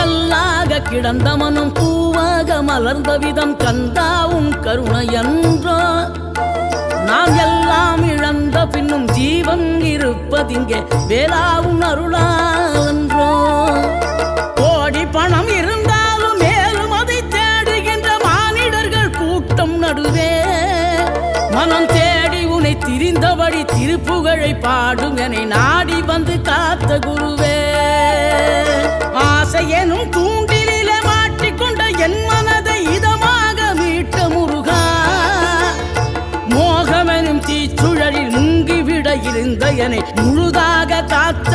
கல்லாக கிடந்த மனம் பூவாக மலர்ந்த விதம் கந்தாவும் கருணையன்றோ நாம் எல்லாம் இழந்த பின்னும் ஜீவன் இருப்பதிங்கே வேளாவும் அருளான்றோ கோடி பணம் இருந்தாலும் மேலும் அதை தேடுகின்ற மானிடர்கள் கூட்டம் நடுவே மனம் தேடி உனை திரிந்தபடி திருப்புகழை பாடும் என நாடி வந்து காத்த குருவே ஆசை எனும் தூண்டிலே மாட்டிக்கொண்ட என் மனதை இதமாக மீட்ட முருகா மோகமெனும் தீச்சுழலில் முங்கிவிட இருந்த என்னை முழுதாக காத்த